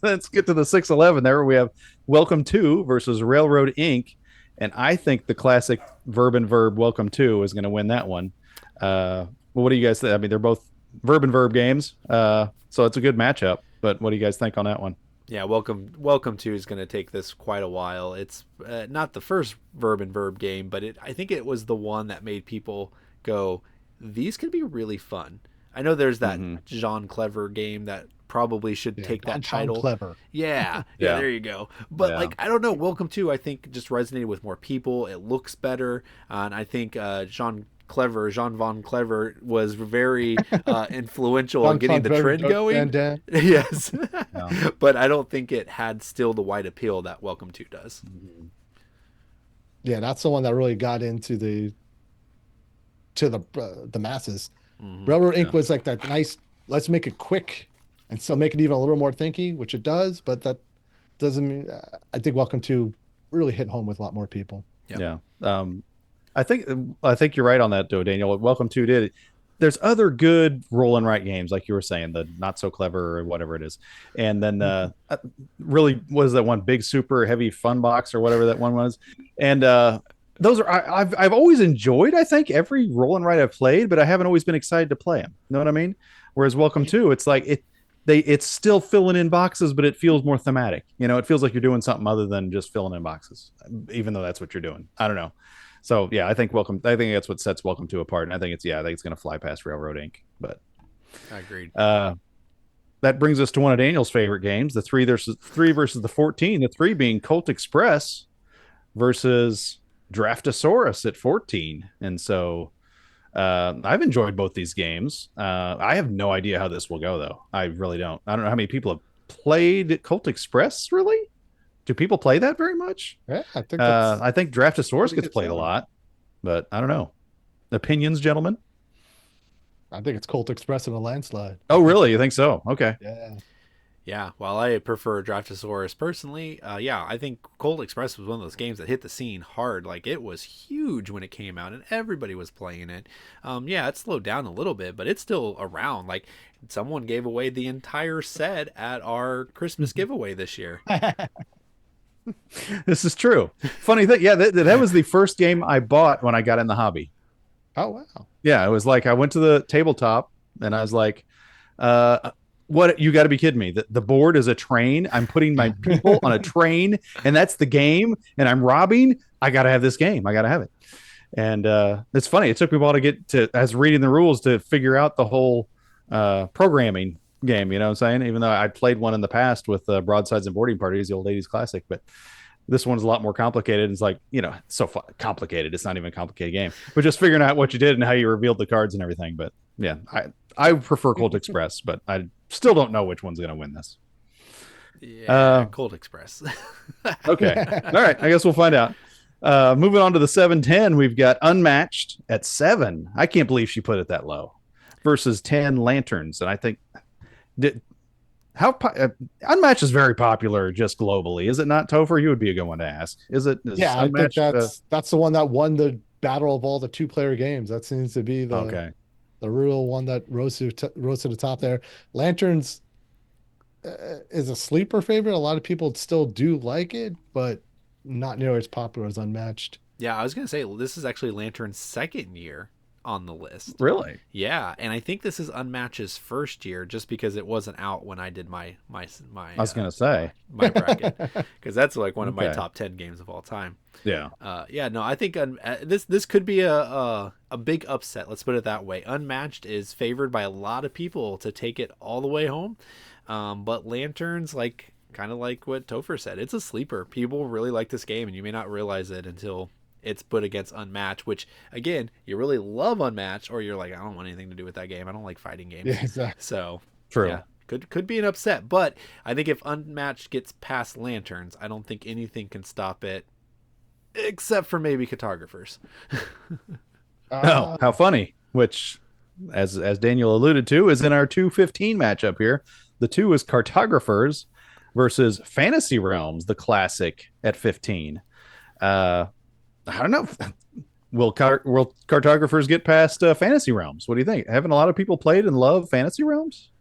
let's get to the 611. There we have Welcome To versus Railroad Inc. And I think the classic Verb and Verb Welcome To is going to win that one. Well, what do you guys think? I mean, they're both Verb and Verb games, so it's a good matchup. But what do you guys think on that one? Yeah, Welcome To is going to take this quite a while. It's not the first Verb and Verb game, but I think it was the one that made people go, these could be really fun. I know there's that Jean Clever game that probably should take that title. Clever. Yeah, there you go. But I don't know. Welcome To, I think, just resonated with more people. It looks better, and I think Jean Von Clever was very influential in getting the trend going. Yes, but I don't think it had still the wide appeal that Welcome To does. Yeah, that's the one that really got into the masses. Railroad Inc. was like that nice, let's make it quick and still make it even a little more thinky, which it does, but that doesn't mean I think Welcome To really hit home with a lot more people. Yep. Yeah. I think you're right on that, though, Daniel. What Welcome To did. There's other good roll and write games, like you were saying, the Not So Clever or whatever it is, and then really was that one Big Super Heavy Fun Box or whatever that one was, and those are I've always enjoyed. I think every roll and write I've played, but I haven't always been excited to play them. You know what I mean? Whereas Welcome To, it's like it's still filling in boxes, but it feels more thematic. It feels like you're doing something other than just filling in boxes, even though that's what you're doing. I don't know. So yeah, I think that's what sets Welcome To apart, and I think it's going to fly past Railroad Inc. But I agreed. That brings us to one of Daniel's favorite games: the 3 versus the 14. The 3 being Colt Express versus Draftosaurus at 14. And so I've enjoyed both these games. I have no idea how this will go, though. I really don't. I don't know how many people have played Colt Express. Really? Do people play that very much? Yeah, I think Draftosaurus gets played a lot, but I don't know. Opinions, gentlemen? I think it's Colt Express in a landslide. Oh, really? You think so? Okay. Yeah. While I prefer Draftosaurus personally, I think Colt Express was one of those games that hit the scene hard. Like, it was huge when it came out, and everybody was playing it. It slowed down a little bit, but it's still around. Like, someone gave away the entire set at our Christmas giveaway this year. This is true. Funny thing, that was the first game I bought when I got in the hobby. Oh wow. Yeah, it was like I went to the tabletop and I was like, what, you got to be kidding me. The board is a train. I'm putting my people on a train, and that's the game, and I'm robbing. I got to have this game. I got to have it. And it's funny. It took me a while to get to, as reading the rules, to figure out the whole programming game. You know what I'm saying? Even though I played one in the past with Broadsides and Boarding Parties, the old 80s classic, but this one's a lot more complicated. It's like, so complicated. It's not even a complicated game, but just figuring out what you did and how you revealed the cards and everything. But yeah, I prefer Colt Express, but I still don't know which one's going to win this. Yeah, Colt Express. Okay. All right. I guess we'll find out. Moving on to the 710, we've got Unmatched at 7. I can't believe she put it that low versus 10 Lanterns. And I think Unmatched is very popular just globally, is it not, Topher? You would be a good one to ask. Is Yeah, Unmatched, I think that's the one that won the battle of all the 2-player games. That seems to be the real one that rose to the top there. Lanterns is a sleeper favorite. A lot of people still do like it, but not nearly as popular as Unmatched. Yeah, I was gonna say this is actually Lantern's second year on the list. Really? Yeah, and I think this is Unmatched's first year, just because it wasn't out when I did my I was gonna say my bracket, because that's like one of my top 10 games of all time. Yeah. No, I think this could be a big upset. Let's put it that way. Unmatched is favored by a lot of people to take it all the way home, but Lanterns, kind of like what Topher said, it's a sleeper. People really like this game, and you may not realize it until it's put against Unmatched, which, again, you really love Unmatched, or you're like, I don't want anything to do with that game. I don't like fighting games. Yeah, exactly. So, true. Yeah, could be an upset. But I think if Unmatched gets past Lanterns, I don't think anything can stop it, except for maybe Cartographers. Oh, how funny. Which, as Daniel alluded to, is in our 215 matchup here. The 2 is Cartographers versus Fantasy Realms, the classic, at 15. I don't know. Will Cartographers get past Fantasy Realms? What do you think? Haven't a lot of people played and love Fantasy Realms?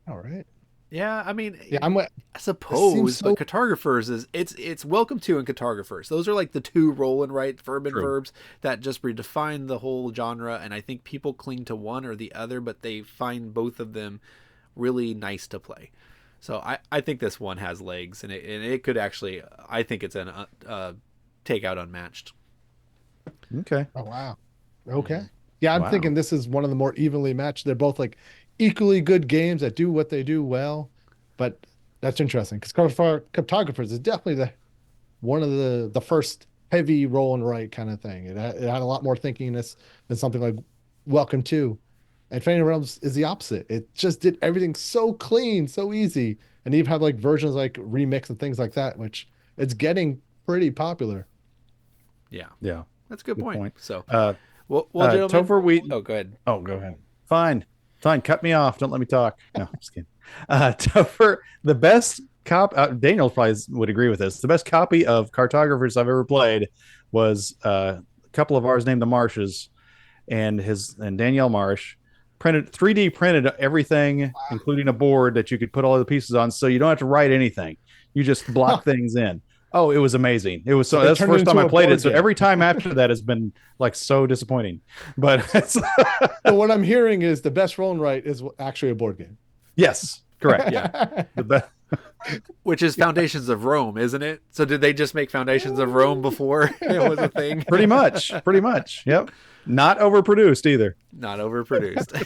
All right. Yeah, I mean, yeah, I suppose, but Cartographers it's Welcome to and Cartographers. Those are like the 2 roll and write verbs that just redefine the whole genre, and I think people cling to one or the other, but they find both of them really nice to play. So I think this one has legs, and it could actually, I think it's an take out Unmatched. Okay. Oh wow. Okay. Yeah, I'm thinking this is one of the more evenly matched. They're both like equally good games that do what they do well, but that's interesting because Cartographers is definitely one of the first heavy roll and write kind of thing. It had a lot more thinkiness than something like Welcome to, and Fantasy Realms is the opposite. It just did everything so clean, so easy, and even have like versions like Remix and things like that, which it's getting pretty popular. Yeah. That's a good point. So, well, gentlemen, Topher, go ahead. Oh, go ahead. Fine. Cut me off. Don't let me talk. No, I'm just kidding. Topher, the best Daniel probably would agree with this. The best copy of Cartographers I've ever played was a couple of ours named the Marshes, and Danielle Marsh 3D printed everything, including a board that you could put all the pieces on, so you don't have to write anything. You just block things in. Oh, it was amazing. It was that's the first time I played it. So every time after that has been like so disappointing. But so what I'm hearing is the best roll and write is actually a board game. Yes, correct. Yeah. Which is Foundations of Rome, isn't it? So did they just make Foundations of Rome before it was a thing? Pretty much. Yep. Not overproduced either. Not overproduced.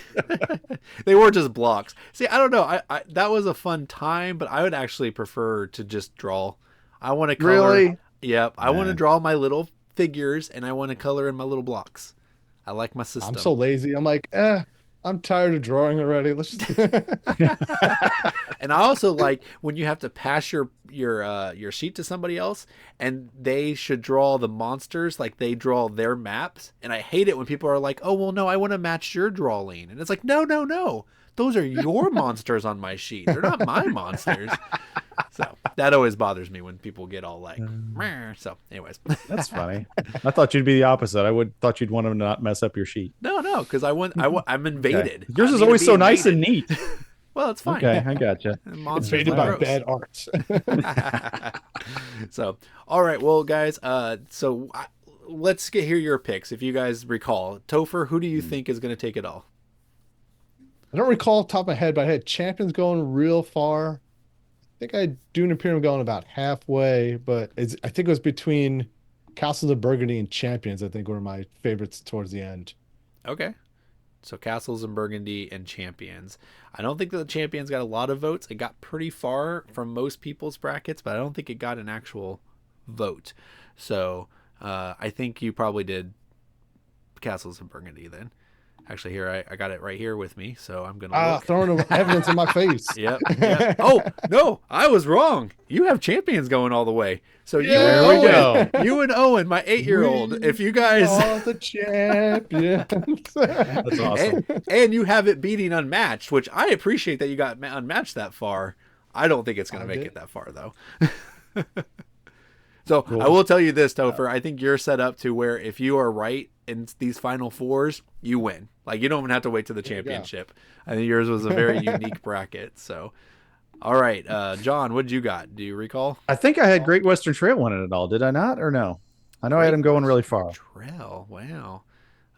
They were just blocks. See, I don't know. I that was a fun time, but I would actually prefer to just draw. I want to color. Really? Yep. I want to draw my little figures, and I want to color in my little blocks. I like my system. I'm so lazy. I'm like, I'm tired of drawing already. Let's just. And I also like when you have to pass your sheet to somebody else, and they should draw the monsters like they draw their maps. And I hate it when people are like, "Oh, well, no, I want to match your drawing," and it's like, no. Those are your monsters on my sheet. They're not my monsters. So that always bothers me when people get all like, meh. So anyways. That's funny. I thought you'd be the opposite. Thought you'd want them to not mess up your sheet. No, because I'm invaded. Okay. Yours is always so nice and neat. Well, it's fine. Okay, I gotcha. Invaded by bad art. So, all right. Well, guys, let's hear your picks. If you guys recall, Topher, who do you think is going to take it all? I don't recall off the top of my head, but I had Champions going real far. I think I had Dune Imperium going about halfway, but I think it was between Castles of Burgundy and Champions, I think were my favorites towards the end. Okay. So Castles and Burgundy and Champions. I don't think that the Champions got a lot of votes. It got pretty far from most people's brackets, but I don't think it got an actual vote. So I think you probably did Castles of Burgundy then. Actually, here I got it right here with me, so I'm gonna look. Throwing evidence in my face. Yep. Oh no, I was wrong. You have Champions going all the way. So you There and we Owen, go. you and Owen, my 8-year-old. If you guys are the champions. That's awesome. and you have it beating Unmatched, which I appreciate that you got Unmatched that far. I don't think it's gonna make it that far though. So cool. I will tell you this, Topher. I think you're set up to where if you are right in these final fours, you win. Like you don't even have to wait to the championship. I think yours was a very unique bracket. So, all right, John, what did you got? Do you recall? I think I had Great Western Trail winning it all. Did I not, or no? I know I had him going really far. Trail, wow.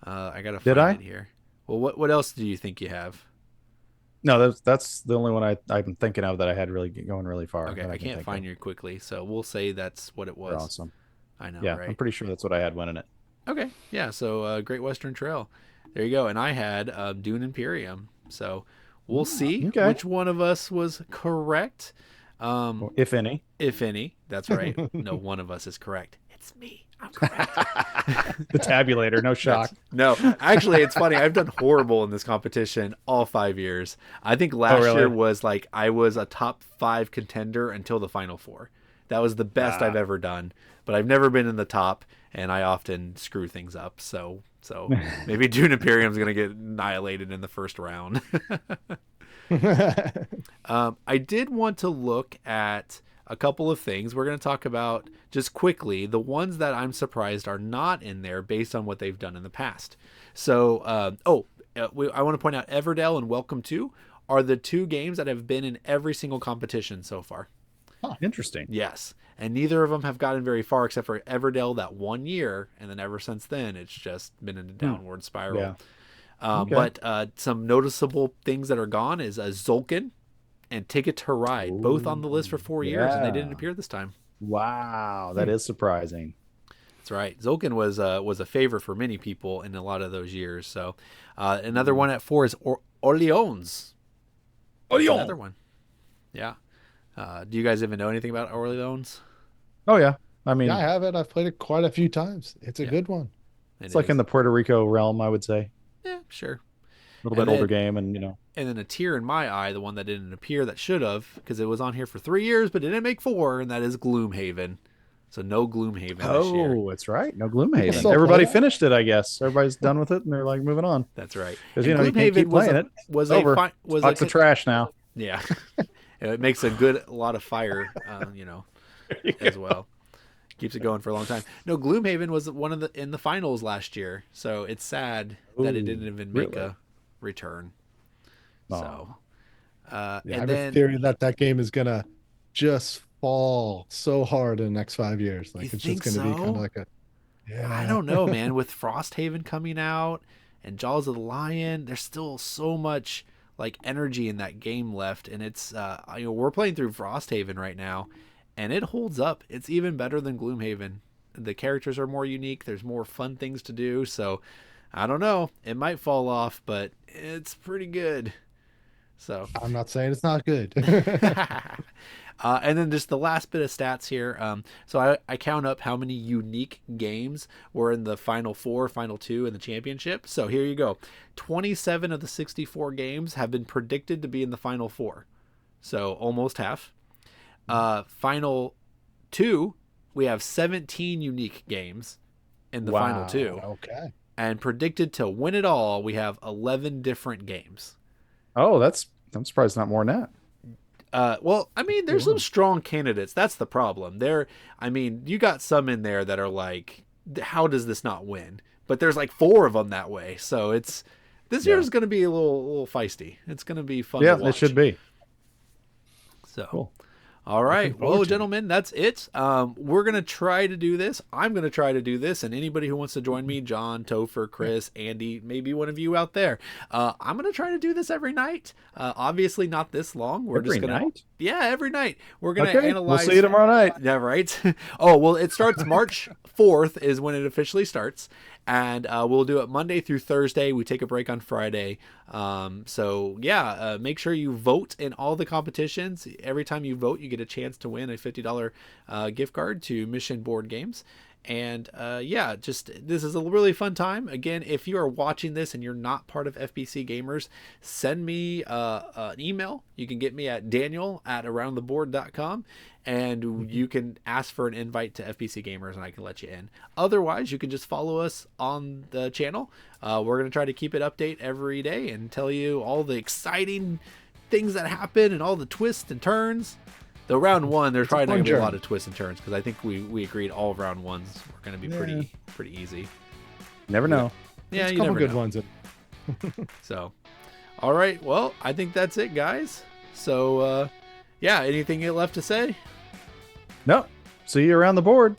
I gotta find it here. Well, what else do you think you have? No, that's the only one I'm thinking of that I had really going really far. Okay, I can't find you quickly, so we'll say that's what it was. You're awesome. I know, yeah, right? I'm pretty sure that's what I had winning it. Okay, yeah, so Great Western Trail. There you go. And I had Dune Imperium. So we'll see which one of us was correct. If any. If any. That's right. No, one of us is correct. It's me. I'm correct. The tabulator, no shock. No, actually, it's funny. I've done horrible in this competition all 5 years. I think last year was like I was a top 5 contender until the final 4. That was the best I've ever done. But I've never been in the top, and I often screw things up. So maybe Dune Imperium's going to get annihilated in the first round. I did want to look at a couple of things. We're going to talk about just quickly the ones that I'm surprised are not in there based on what they've done in the past. So, I want to point out Everdell and Welcome To are the 2 games that have been in every single competition so far. Huh, interesting. Yes. And neither of them have gotten very far except for Everdell that 1 year. And then ever since then, it's just been in a downward spiral. Yeah. But some noticeable things that are gone is Zolkin and Ticket to Ride, both on the list for 4 years, and they didn't appear this time. Wow, that is surprising. That's right. Zolkin was a favorite for many people in a lot of those years. So another one at 4 is Orleans. Another one. Yeah. Do you guys even know anything about Orleans? Oh, yeah. I mean, I have it. I've played it quite a few times. It's a good one. It's like in the Puerto Rico realm, I would say. Yeah, sure. A little bit older game, and And then a tear in my eye, the one that didn't appear that should have, because it was on here for 3 years but didn't make 4, and that is Gloomhaven. So no Gloomhaven this year. Oh, that's right. No Gloomhaven. Everybody finished it, I guess. Everybody's done with it, and they're like moving on. That's right. Because you can't keep playing it. Was over. Was Lots of trash now. Yeah. It makes a lot of fire, as well. Keeps it going for a long time. No, Gloomhaven was one of in the finals last year, so it's sad that it didn't even make a return. Oh. So, I and have then a theory that game is gonna just fall so hard in the next 5 years. Like it's just gonna be kind of like a. Yeah. I don't know, man. With Frosthaven coming out and Jaws of the Lion, there's still so much like energy in that game left, and it's we're playing through Frosthaven right now. And it holds up. It's even better than Gloomhaven. The characters are more unique. There's more fun things to do. So, I don't know. It might fall off, but it's pretty good. So I'm not saying it's not good. And then just the last bit of stats here. So I count up how many unique games were in the final 4, final 2 in the championship. So here you go. 27 of the 64 games have been predicted to be in the final 4. So almost half. Final 2, we have 17 unique games in the final 2. Okay. And predicted to win it all, we have 11 different games. Oh, I'm surprised not more than that. Well, I mean, there's some strong candidates. That's the problem. You got some in there that are like, how does this not win? But there's like 4 of them that way. So this year is going to be a little feisty. It's going to be fun to watch. It should be. So. Cool. All right. Looking forward Well, to it. gentlemen, that's it. We're going to try to do this. I'm going to try to do this. And anybody who wants to join me, John, Topher, Chris, Andy, maybe one of you out there, I'm going to try to do this every night. Obviously not this long. We're Every just going to, night? yeah, every night. We're going to Okay, analyze. we'll see you tomorrow night. Yeah, right. Oh, well, it starts March 4th is when it officially starts. And we'll do it Monday through Thursday. We take a break on Friday. So yeah, make sure you vote in all the competitions. Every time you vote, you get a chance to win a $50 gift card to Mission Board Games. And yeah, just this is a really fun time. Again, if you are watching this and you're not part of FBC Gamers, send me an email. You can get me at daniel@aroundtheboard.com, and you can ask for an invite to FBC Gamers and I can let you in. Otherwise, you can just follow us on the channel. We're going to try to keep it update every day and tell you all the exciting things that happen and all the twists and turns. Though round one, there's probably not going to be a lot of twists and turns because I think we agreed all of round ones were going to be pretty easy. Never know. Yeah, There's a you couple never good know. ones. So, all right. Well, I think that's it, guys. So, yeah, anything you left to say? No. See you around the board.